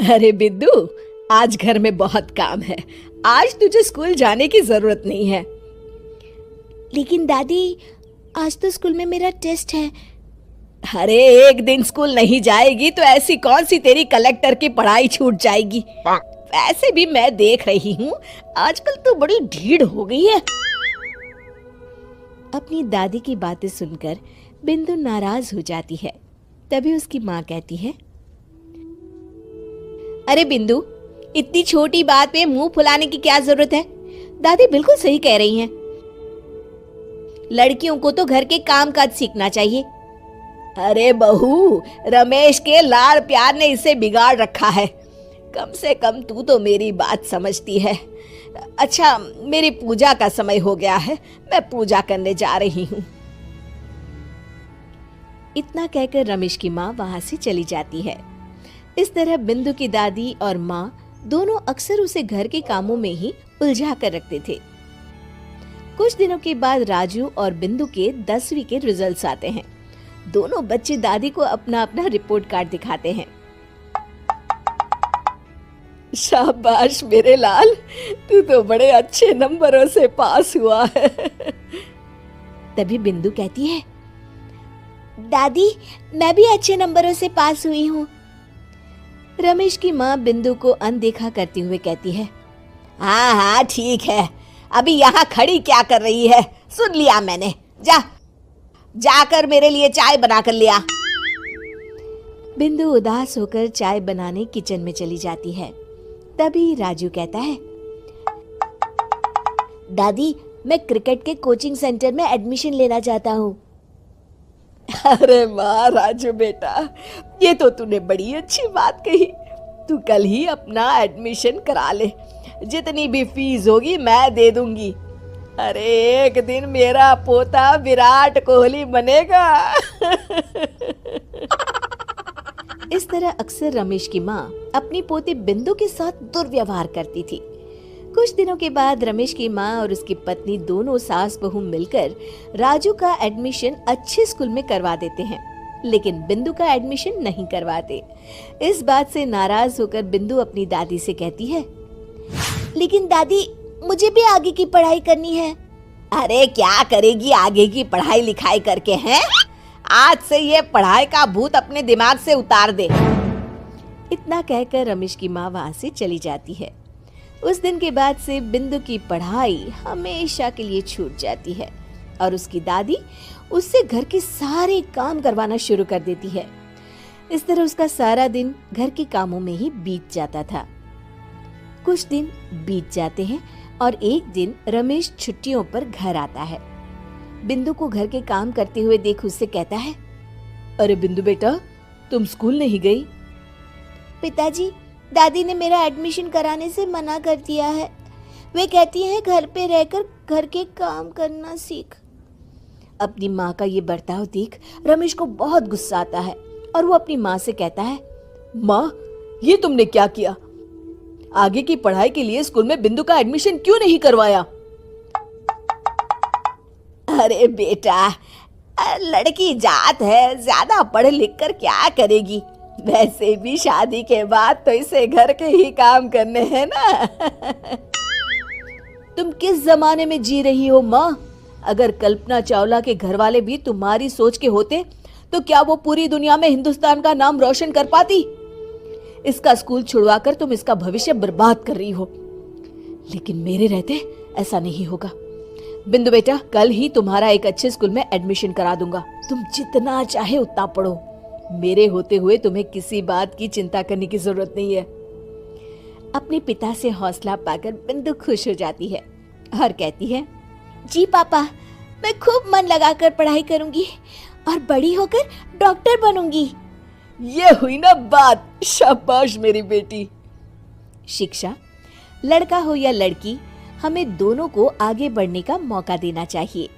अरे बिद्दू, आज घर में बहुत काम है। आज तुझे स्कूल जाने की जरूरत नहीं है। लेकिन दादी, आज तो स्कूल में मेरा टेस्ट है। अरे एक दिन स्कूल नहीं जाएगी तो ऐसी कौन सी तेरी कलेक्टर की पढ़ाई छूट जाएगी। वैसे भी मैं देख रही हूँ आजकल तो बड़ी ढीठ हो गई है। अपनी दादी की बातें सुनकर बिंदु नाराज हो जाती है। तभी उसकी माँ कहती है, अरे बिंदु, इतनी छोटी बात पे मुंह फुलाने की क्या जरूरत है। दादी बिल्कुल सही कह रही हैं। लड़कियों को तो घर के काम काज सीखना चाहिए। अरे बहू, रमेश के लाड़ प्यार ने इसे बिगाड़ रखा है। कम से कम तू तो मेरी बात समझती है। अच्छा, मेरी पूजा का समय हो गया है, मैं पूजा करने जा रही हूँ। इतना कहकर रमेश की माँ वहां से चली जाती है। इस तरह बिंदु की दादी और माँ दोनों अक्सर उसे घर के कामों में ही उलझा कर रखते थे। कुछ दिनों के बाद राजू और बिंदु के 10वीं के रिजल्ट्स आते हैं। दोनों बच्चे दादी को अपना अपना रिपोर्ट कार्ड दिखाते हैं। शाबाश मेरे लाल, तू तो बड़े अच्छे नंबरों से पास हुआ है। तभी बिंदु कहती है, दादी, मैं भी अच्छे नंबरों से पास हुई हूँ। रमेश की माँ बिंदु को अनदेखा करते हुए कहती है, हाँ हाँ ठीक है, अभी यहाँ खड़ी क्या कर रही है, सुन लिया मैंने। जाकर मेरे लिए चाय बना कर लिया। बिंदु उदास होकर चाय बनाने किचन में चली जाती है। तभी राजू कहता है, दादी, मैं क्रिकेट के कोचिंग सेंटर में एडमिशन लेना चाहता हूँ। अरे वाह राजू बेटा, ये तो तूने बड़ी अच्छी बात कही। तू कल ही अपना एडमिशन करा ले, जितनी भी फीस होगी मैं दे दूंगी। अरे एक दिन मेरा पोता विराट कोहली बनेगा। इस तरह अक्सर रमेश की माँ अपनी पोती बिंदु के साथ दुर्व्यवहार करती थी। कुछ दिनों के बाद रमेश की माँ और उसकी पत्नी दोनों सास बहू मिलकर राजू का एडमिशन अच्छे स्कूल में करवा देते हैं, लेकिन बिंदु का एडमिशन नहीं करवाते। इस बात से नाराज होकर बिंदु अपनी दादी से कहती है, लेकिन दादी, मुझे भी आगे की पढ़ाई करनी है। अरे क्या करेगी आगे की पढ़ाई लिखाई करके हैं? आज से ये पढ़ाई का भूत अपने दिमाग से उतार दे। इतना कहकर रमेश की माँ वहाँ से चली जाती है। उस दिन के बाद से बिंदु की पढ़ाई हमेशा के लिए छूट जाती है और उसकी दादी उससे घर के सारे काम करवाना शुरू कर देती है। इस तरह उसका सारा दिन घर के कामों में ही बीत जाता था। कुछ दिन बीत जाते हैं और एक दिन रमेश छुट्टियों पर घर आता है। बिंदु को घर के काम करते हुए देख उससे कहता है, अरे बिंदु बेटा, तुम स्कूल नहीं गई? पिताजी, दादी ने मेरा एडमिशन कराने से मना कर दिया है। वे कहती हैं घर पे रहकर घर के काम करना सीख। अपनी माँ का ये बर्ताव देख रमेश को बहुत गुस्सा आता है और वो अपनी माँ से कहता है, माँ, ये तुमने क्या किया? आगे की पढ़ाई के लिए स्कूल में बिंदु का एडमिशन क्यों नहीं करवाया? अरे बेटा, लड़की जात है, ज्यादा पढ़ लिख कर क्या करेगी? वैसे भी शादी के बाद तो इसे घर के ही काम करने हैं ना। तुम किस जमाने में जी रही हो माँ? अगर कल्पना चावला के घर वाले भी तुम्हारी सोच के होते तो क्या वो पूरी दुनिया में हिंदुस्तान का नाम रोशन कर पाती? इसका स्कूल छुड़वाकर तुम इसका भविष्य बर्बाद कर रही हो, लेकिन मेरे रहते ऐसा नहीं होगा। बिंदु बेटा, कल ही तुम्हारा एक अच्छे स्कूल में एडमिशन करा दूंगा। तुम जितना चाहे उतना पढ़ो। मेरे होते हुए तुम्हें किसी बात की चिंता करने की जरूरत नहीं है। अपने पिता से हौसला पाकर बिंदु खुश हो जाती है और कहती है, जी पापा, मैं खूब मन लगाकर पढ़ाई करूंगी और बड़ी होकर डॉक्टर बनूंगी। ये हुई ना बात। शाबाश मेरी बेटी। शिक्षा, लड़का हो या लड़की, हमें दोनों को आगे बढ़ने का मौका देना चाहिए।